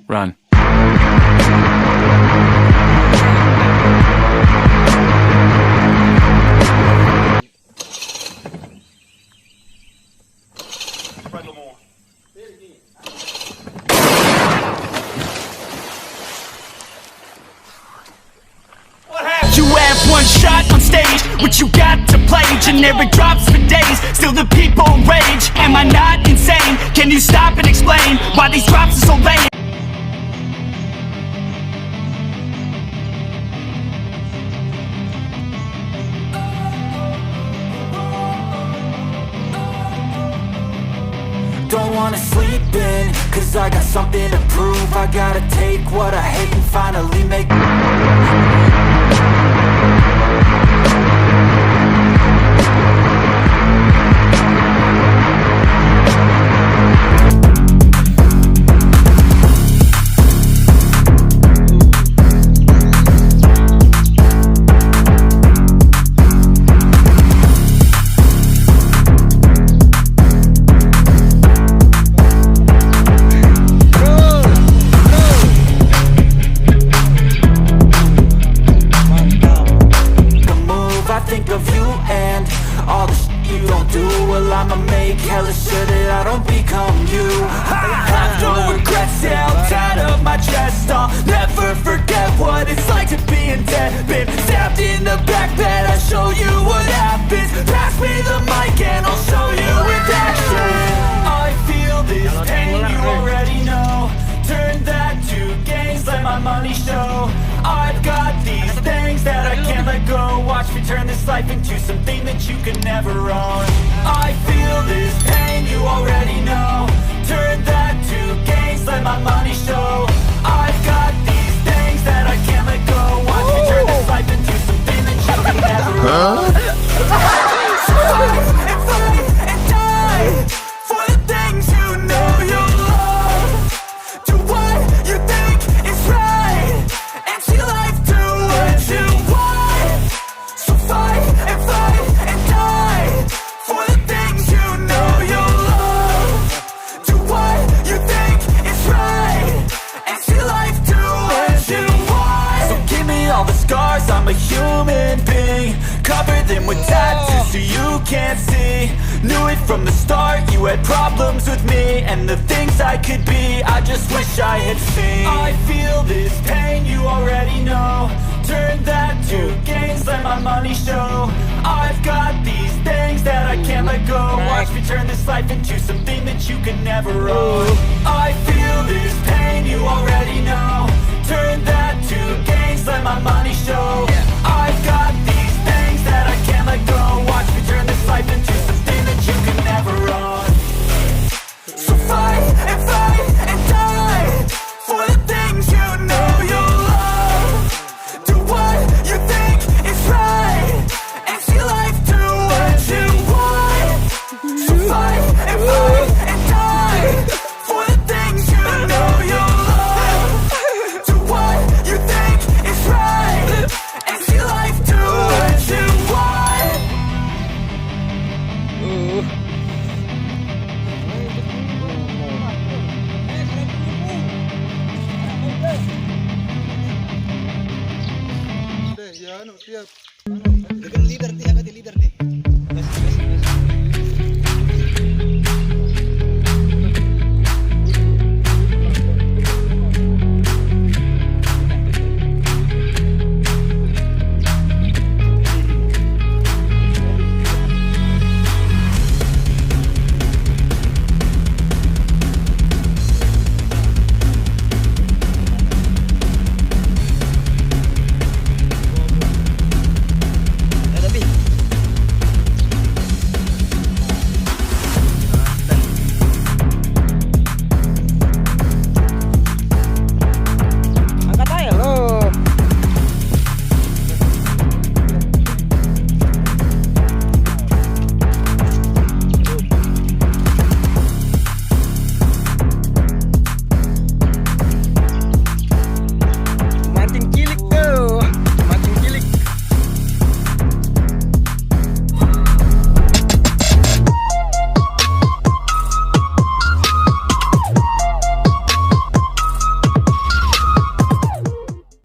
Run. You have one shot on stage, what you got to play? Generic drops for days, still the people rage. Am I not insane? Can you stop and explain why these drops are so lame? Don't wanna sleep in, cause I got something to prove. I gotta take what I hate and finally make. Turn this life into something that you can never own. I feel this pain, you already know. Turn that to gains, let my money show. I've got these things that I can't let go. Watch me turn this life into something that you can never own. So fight and die for the things you know you love. Do what you think is right and see life do what you want. Fight and die for the things you know you love. Do what you think is right and see life do what you want. So give me all the scars, I'm a human being. Cover them with tattoos so you can't see. Knew it from the start, you had problems with me and the things I could be, I just wish I had seen. I feel this pain, you already know. Turn that to gains, let my money show. I've got these things that I can't let go. Watch me turn this life into something that you can never own. I feel this pain, you already know. Turn that to gains, let my money show. I've got these things that I can't let go. Watch me turn this life into something that you can never own. So fight and die for the things you know you love. Do what you think is right and see life do what you want. So fight and die for the things you know you love. Do what you think is right and see life do what you want. Ya, no, siap.